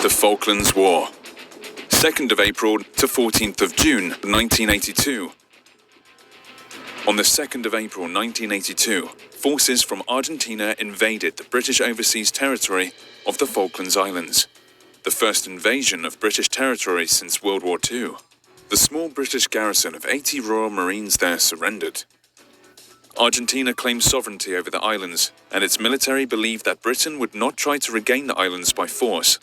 The Falklands War, 2nd of April to 14th of June 1982. On the 2nd of April 1982, forces from Argentina invaded the British overseas territory of the Falklands Islands, the first invasion of British territory since World War II. The small British garrison of 80 Royal Marines there surrendered. Argentina claimed sovereignty over the islands, and its military believed that Britain would not try to regain the islands by force.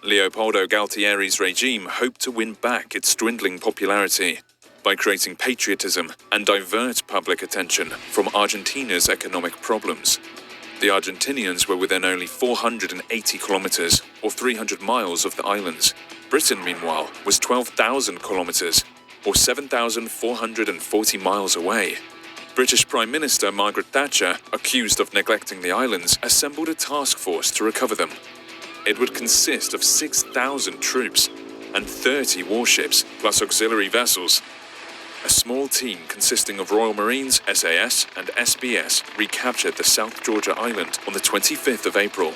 Leopoldo Galtieri's regime hoped to win back its dwindling popularity by creating patriotism and divert public attention from Argentina's economic problems. The Argentinians were within only 480 kilometers, or 300 miles, of the islands. Britain, meanwhile, was 12,000 kilometers, or 7,440 miles away. British Prime Minister Margaret Thatcher, accused of neglecting the islands, assembled a task force to recover them. It would consist of 6,000 troops and 30 warships, plus auxiliary vessels. A small team consisting of Royal Marines, SAS and SBS recaptured the South Georgia Island on the 25th of April.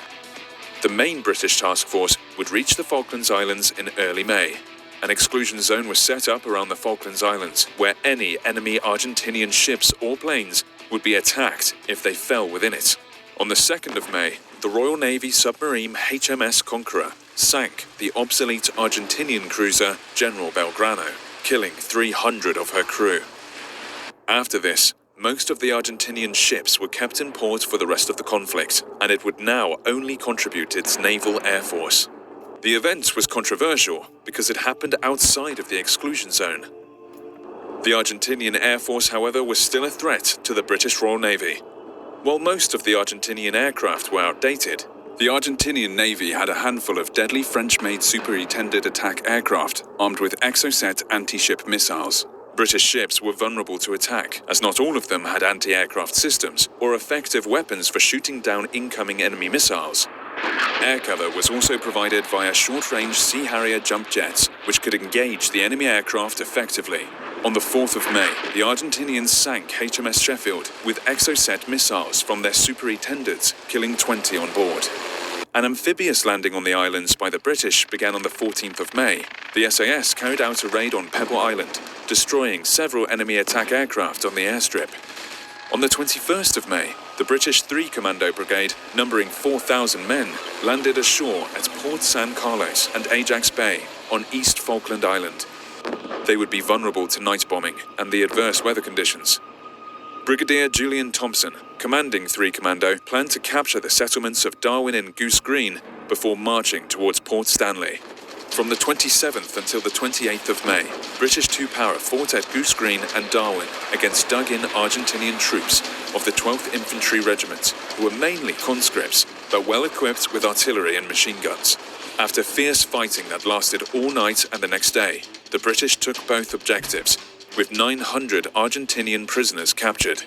The main British task force would reach the Falklands Islands in early May. An exclusion zone was set up around the Falklands Islands, where any enemy Argentinian ships or planes would be attacked if they fell within it. On the 2nd of May, the Royal Navy submarine HMS Conqueror sank the obsolete Argentinian cruiser General Belgrano, killing 300 of her crew. After this, most of the Argentinian ships were kept in port for the rest of the conflict, and it would now only contribute its naval air force. The event was controversial because it happened outside of the exclusion zone. The Argentinian Air Force, however, was still a threat to the British Royal Navy. While most of the Argentinian aircraft were outdated, the Argentinian Navy had a handful of deadly French-made superintended attack aircraft armed with Exocet anti-ship missiles. British ships were vulnerable to attack, as not all of them had anti-aircraft systems or effective weapons for shooting down incoming enemy missiles. Air cover was also provided via short-range Sea Harrier jump jets, which could engage the enemy aircraft effectively. On the 4th of May, the Argentinians sank HMS Sheffield with Exocet missiles from their superintendents, killing 20 on board. An amphibious landing on the islands by the British began on the 14th of May. The SAS carried out a raid on Pebble Island, destroying several enemy attack aircraft on the airstrip. On the 21st of May, the British 3 Commando Brigade, numbering 4,000 men, landed ashore at Port San Carlos and Ajax Bay on East Falkland Island. They would be vulnerable to night bombing and the adverse weather conditions. Brigadier Julian Thompson, commanding 3 Commando, planned to capture the settlements of Darwin and Goose Green before marching towards Port Stanley. From the 27th until the 28th of May, British 2 Power fought at Goose Green and Darwin against dug-in Argentinian troops of the 12th Infantry Regiment, who were mainly conscripts, but well equipped with artillery and machine guns. After fierce fighting that lasted all night and the next day, the British took both objectives, with 900 Argentinian prisoners captured.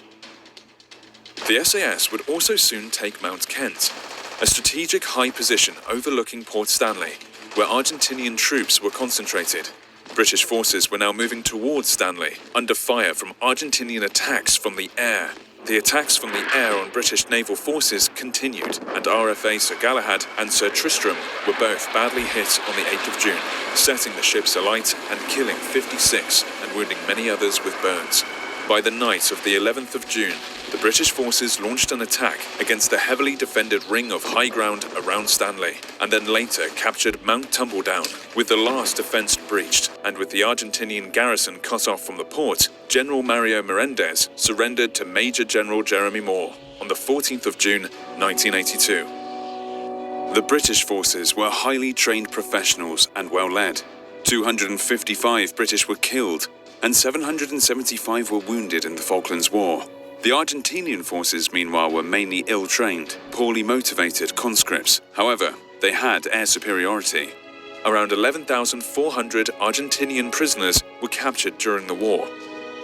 The SAS would also soon take Mount Kent, a strategic high position overlooking Port Stanley, where Argentinian troops were concentrated. British forces were now moving towards Stanley, under fire from Argentinian attacks from the air. The attacks from the air on British naval forces continued, and RFA Sir Galahad and Sir Tristram were both badly hit on the 8th of June, setting the ships alight and killing 56 and wounding many others with burns. By the night of the 11th of June, the British forces launched an attack against the heavily defended ring of high ground around Stanley, and then later captured Mount Tumbledown. With the last defence breached, and with the Argentinian garrison cut off from the port, General Mario Menendez surrendered to Major General Jeremy Moore on the 14th of June, 1982. The British forces were highly trained professionals and well led. 255 British were killed, and 775 were wounded in the Falklands War. The Argentinian forces, meanwhile, were mainly ill-trained, poorly motivated conscripts. However, they had air superiority. Around 11,400 Argentinian prisoners were captured during the war.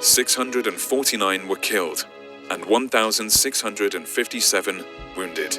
649 were killed, and 1,657 wounded.